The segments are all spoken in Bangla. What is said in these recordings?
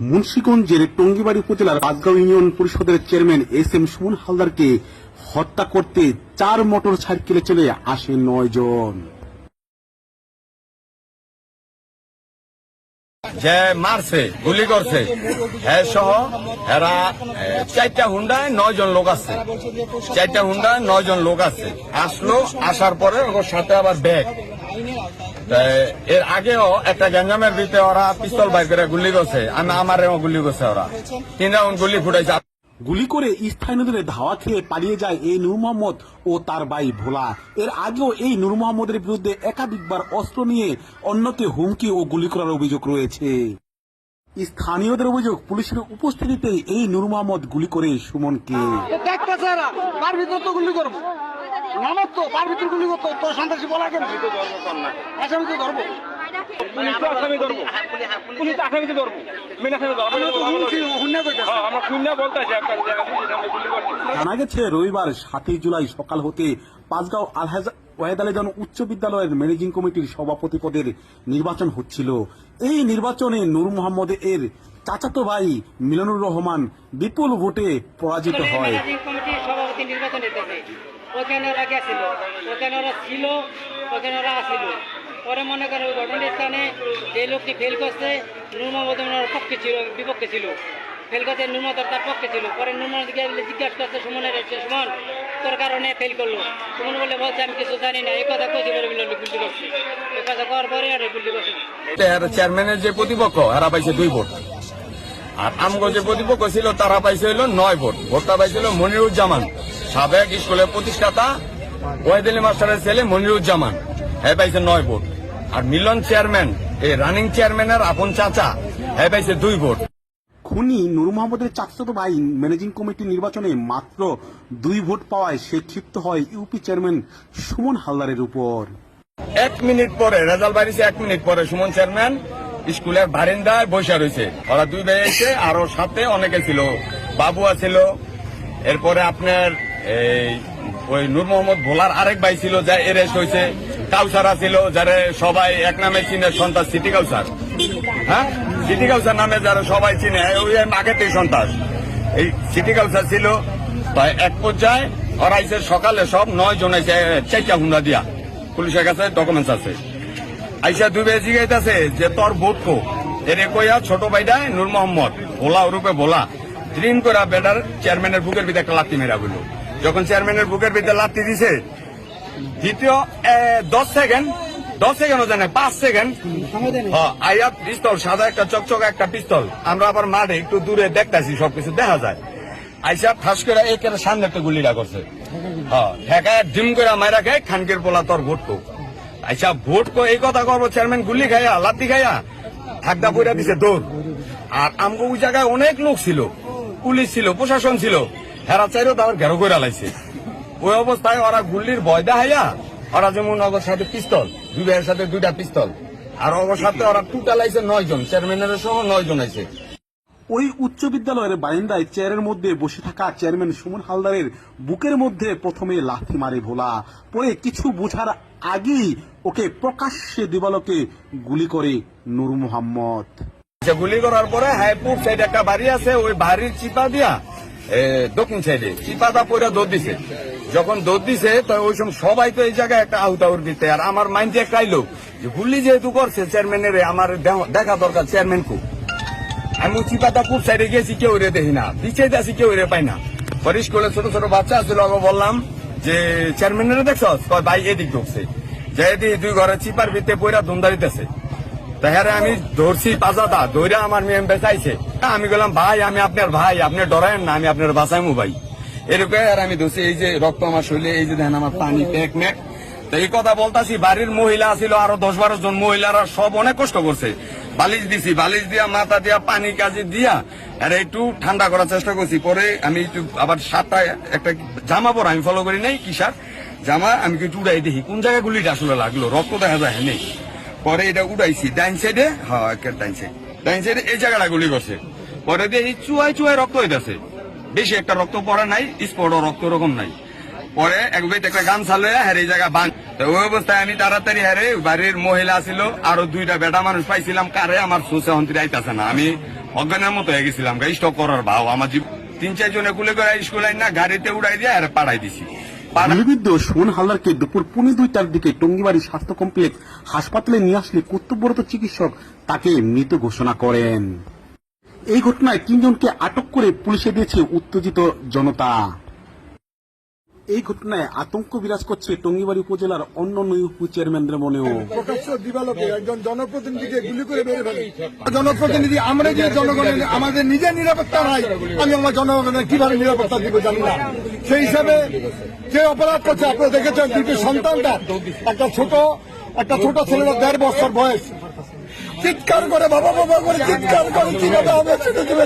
মুন্সিগঞ্জের টঙ্গিবাড়ি উপজেলার পাঁচগাঁও ইউনিয়ন পরিষদের চেয়ারম্যান এস.এম. সুমন হালদারকে হত্যা করতে 4 মোটর সাইকেলে চলে আসে 9 জন। যে মারছে গুলি করছে হ্যাঁ সহ এরা 4টা হুন্ডায় 9 জন লোক আছে, 4টা হুন্ডায় 9 জন লোক আছে। আসলো, আসার পরে ওর সাথে আবার ব্যাগ। এর আগেও একটা গ্যাঞ্জামের ভিতরে ওরা পিস্তল বাইর করে গুলি করছে, আমারও গুলি করছে, ওরা 3 রাউন্ড গুলি ফুটাইছে। গুলি করে স্থানীয়দের ধাওয়া খেয়ে পালিয়ে যায় এই নূর মোহাম্মদ ও তার ভাই ভোলা। এর আগেও এই নূর মোহাম্মদের বিরুদ্ধে একাধিকবার অস্ত্র নিয়ে অন্যকে হুমকি ও গুলি করার অভিযোগ রয়েছে। স্থানীয়দের অভিযোগ, পুলিশের উপস্থিতিতে এই নূর মোহাম্মদ গুলি করে সুমনকে। জানা গেছে রবিবার 7 জুলাই সকাল হতে পাঁচগাঁও আলহাজ ওয়াহেদ আলী খান উচ্চ বিদ্যালয়ের ম্যানেজিং কমিটির সভাপতি পদের নির্বাচন হচ্ছিল। এই নির্বাচনে নূর মোহাম্মদ এর চাচাতো ভাই মিলনুর রহমান বিপুল ভোটে পরাজিত হয়। পরে মনে করেন ঘটনাস্থানে যে লোকটি ফেল করছে নূর মোহাম্মদ পক্ষে ছিল, বিপক্ষে ছিল। ফেল করছে নূর মোহাম্মদ তার পক্ষে ছিল। পরে নূর মোহাম্মদ জিজ্ঞাসা করছে সুমনের, সুমন তোর কারণে ফেল করলো। সুমন বলে বলছে আমি কিছু জানি না, এই কথা কইছে বলে গুলি করছে। এই কথা করার পরে আর গুলি করছে। চেয়ারম্যানের যে প্রতিপক্ষ এরা পাইছে 2 ভোট, আর আমগো যে প্রতিপক্ষ ছিল তারা পাইছে হলো 9 ভোট। ভোটটা পাইছিল মনিরুজ্জামান, সাবেক স্কুলের প্রতিষ্ঠাতা ওয়াহেদ আলী মাস্টারের ছেলে মনিরুজ্জামান, হ্যাঁ পাইছে 9 ভোট। আর মিলন চেয়ারম্যান, এই রানিং চেয়ারম্যানের আপন চাচা, হ্যাঁ পাইছে 2 ভোট। খুনি নূর মোহাম্মদের চাচাতো ভাই ম্যানেজিং কমিটি নির্বাচনে মাত্র 2 ভোট পাওয়ায় সে ক্ষিপ্ত হয় ইউপি চেয়ারম্যান সুমন হালদারের উপর। 1 মিনিট পরে রেজাল্ট বাড়িছে, 1 মিনিট পরে সুমন চেয়ারম্যান স্কুলের বারিন্দায় বসে রয়েছে। ওরা 2 ভাই এসে, আরো সাথে অনেকে ছিল, বাবুয়া ছিল, এরপরে আপনার ওই নূর মোহাম্মদ ভোলার আরেক ভাই ছিল যা এরেস্ট হয়েছে, কাউসারা ছিল যারা সবাই এক নামে চিনে, সন্তাস সিটি কাউসার। হ্যাঁ, সিটি কাউসার নামে যারা সবাই চিনে, ওই আগেতেই সন্তাস। এই সিটি কাউসার ছিল। তাই এক পর্যায়ে ওরা আইসে সকালে সব 9 জন আইসে 4টা হুন্ডা দিয়া, পুলিশের কাছে ডকুমেন্টস আছে। আইসা 2 ভাই জিগাইতেছে যে তোর ভোট কো, এরে কইয়া ছোট ভাইটাই নূর মোহাম্মদ ভোলা ওরূপে ভোলা ড্রিম করা বেটার চেয়ারম্যানের বুকের ভিতরে একটা লাত্তি মেরা বলল। যখন চেয়ারম্যানের বুকের ভিতরে লাত্তি দিছে, দ্বিতীয় 10 সেকেন্ডও জানে 5 সেকেন্ড আইয়া পিস্তল, সাদা একটা চকচক একটা পিস্তল। আমরা আবার মাঠে একটু দূরে দেখতেছি, সবকিছু দেখা যায়। আইসা ঠাস করে একের সামনে একটা গুলিটা করছে, ঠেকায় ডিম করে মাইরা খায় খানকের পোলা তোর ভোট কো। আচ্ছা ভোট কো এই কথা করবো, চেয়ারম্যান গুলি খাইয়া লাত্তি খাইয়া থাকদা পইরা দিছে দৌড়। আর আমগো ওই জায়গায় অনেক লোক ছিল, পুলিশ ছিল, প্রশাসন ছিল, হেরা চাইরও তার ঘেরো করে লাইছে। ওই অবস্থায় ওরা গুলির ভয় দেখাইয়া ওরা যেমন ওর সাথে পিস্তল, 2 ভাইয়ের সাথে 2টা পিস্তল, আর ওর সাথে ওরা টোটাল আইছে 9 জন, চেয়ারম্যানের সহ 9 জন আইছে। ওই উচ্চ বিদ্যালয়ের বারান্দায় চেয়ারের মধ্যে বসে থাকা চেয়ারম্যান সুমন হালদারের বুকের মধ্যে প্রথমে লাথি মারে ভোলা, পরে কিছু বোঝার আগেই ওকে প্রকাশ্যে দিবালোকে গুলি করে নূর মোহাম্মদ। গুলি করার পরে হাইপুর সাইডে একটা বাড়ি আছে, ওই বাড়ির চিপা দিয়া দক্ষিণ সাইডে চিপাটা পইরা দৌড় দিছে। যখন দৌড় দিছে তো ওই সময় সবাই তো এই জায়গায় একটা আউটাউর দিতে, আর আমার মাইন্ডে একটা আইলো যে গুলি যেহেতু করছে চেয়ারম্যানের, আমার দেখা দরকার চেয়ারম্যান কু। আমি চিপাটা পুর সাইডে গেছি, কেউ রে দেখি না, পিছিয়ে আছি, কেউ রে পাই না। পরে স্কুলে ছোট ছোট বাচ্চা আসছিল, বললাম যে চেয়ারম্যানের দেখছ, ভাই এদিক ঢুকছে, যে এদিক 2 ঘরে চিপার ভিতরে পইরা ধুমদারিতেছে। তাহারে আমি ধরছি পাজাটা ধরে, আমার মেয়ে বেচাইছে। আমি বললাম ভাই আমি আপনার ভাই, আপনি ডরায়েন না, আমি আপনার বাঁচাইমু ভাই, এরকম। আর আমি ধরছি, এই যে রক্ত আমার শরীরে, এই যে দেখেন আমার পানি প্যাক ম্যাক। তো এই কথা বলতাছি, বাড়ির মহিলা ছিল আরো 10-12 জন, মহিলারা সব অনেক কষ্ট করছে। বালিশ দিছি, বালিশ দিয়া মাথা দিয়া পানি কাজে দিয়া আর একটু ঠান্ডা করার চেষ্টা করছি। পরে আমি একটু আবার 7টা একটা জামা পরা, আমি ফলো করি নাই কি শার্ট জামা, আমি একটু উড়াই দেখি কোন জায়গায় গুলিটা আসলে লাগলো, রক্ত দেখা যায় নেই। পরে এটা উড়াইছি ডাইন সাইডে, ডাইন সাইডে এই জায়গাটা গুলি করছে। পরে দিয়ে এই চুয়ায় রক্ত হইতেছে, বেশি একটা রক্ত পড়া নাই, স্পট রক্ত ওরকম নাই। পরে এক ভাই একটা গান চালু হ্যাঁ এই জায়গা বান। ওই অবস্থায় আমি তাড়াতাড়ি হারে বাড়ির মহিলা ছিল, আরো 2টা বেটা মানুষ পাইছিলাম, কারে আমার সুসে হন্ত্রী আইতাছে না, আমি অজ্ঞানের মতো হয়ে গেছিলাম স্টক করার ভাও আমার জীবন 3-4 জনে কুলে করে স্কুল আইন না গাড়িতে উড়াই দিয়ে আর পাঠাই দিছি। গুলিবিদ্ধ সুমন হালদারকে দুপুর 2:45টার দিকে টঙ্গিবাড়ি স্বাস্থ্য কমপ্লেক্স হাসপাতালে নিয়ে আসলে কর্তব্যরত চিকিৎসক তাকে মৃত ঘোষণা করেন। এই ঘটনায় 3 জনকে আটক করে পুলিশে দিয়েছে উত্তেজিত জনতা। এই ঘটনায় আতঙ্ক বিরাজ করছে টঙ্গিবাড়ি উপজেলার অন্যান্য উপচেয়ারম্যানদের মনেও। প্রকাশ্য দিবালোকে একজন জনপ্রতিনিধিকে গুলি করে মেরে ফেলে। জনপ্রতিনিধি আমরা যে জনগণের আমাদের নিজের নিরাপত্তা নাই, আমি আমার জনগণের কিভাবে নিরাপত্তা দিব জানি না। সেই হিসাবে যে অপরাধ করছে আপনারা দেখেছেন, দুটো সন্তানটা একটা ছোট ছেলের 1.5 বছর বয়স চিৎকার করে বাবা বাবা করে চিৎকার করে কিভাবে হবে ছেড়ে দেবে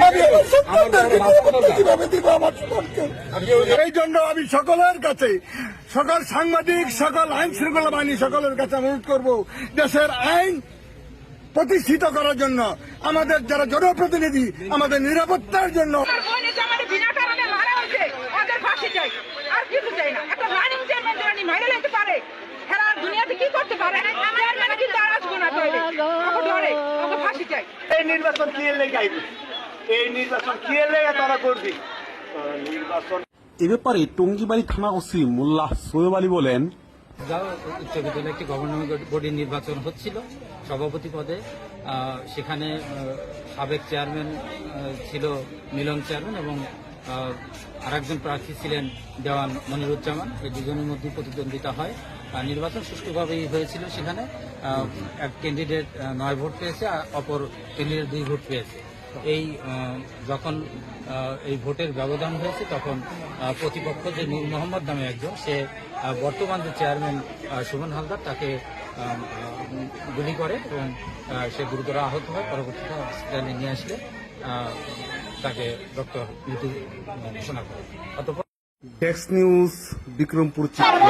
আমি আমার সন্তানদেরকে নিরাপত্তা কিভাবে দিব আমার সন্তানকে। এই জন্য আমি সকলের কাছে, সকল সাংবাদিক, সকল আইন শৃঙ্খলা বাহিনী সকলের কাছে অনুরোধ করব, দেশের আইন প্রতিষ্ঠিত করার জন্য আমাদের যারা জনপ্রতিনিধি আমাদের নিরাপত্তার জন্য বিনা কারণে মারা হয়েছে, ওদের ফাঁসি চাই, আর কিছু চাই না। একটা রানিং চেয়ারম্যান যারা মেরে নিতে পারে, এরা দুনিয়াতে কি করতে পারে? চেয়ারম্যানে কিন্তু আর আসবো না, ধরে ওকে ফাঁসি চাই। এই নির্বাচন কি এর লেগে আইবে, এই নির্বাচন কি এর লেগে তারা করবে নির্বাচন। এ ব্যাপারে টঙ্গিবাড়ি থানা ওসি মোল্লা সোয়েব আলী বলেন, উচ্চ বিদ্যালয়ে একটি গভর্নমেন্ট বডির নির্বাচন হচ্ছিল সভাপতি পদে। সেখানে সাবেক চেয়ারম্যান ছিল মিলন চেয়ারম্যান এবং আরেকজন প্রার্থী ছিলেন দেওয়ান মনিরুজ্জামান। এই দুজনের মধ্যে প্রতিদ্বন্দ্বিতা হয়। নির্বাচন সুষ্ঠুভাবেই হয়েছিল। সেখানে এক ক্যান্ডিডেট 9 ভোট পেয়েছে, আর অপর ক্যান্ডিডেট 2 ভোট পেয়েছে। যখন এই ভোটের ব্যবধান হয়েছে তখন প্রতিপক্ষ যে নূর মোহাম্মদ নামে একজন, সে বর্তমান যে চেয়ারম্যান সুমন হালদার, তাকে গুলি করে এবং সে গুরুতর আহত হয়। পরবর্তীতে হসপিটালে নিয়ে আসলে তাকে মৃত্যু ঘোষণা করে। অতঃপর ডেস্ক নিউজ, বিক্রমপুর চিত্র।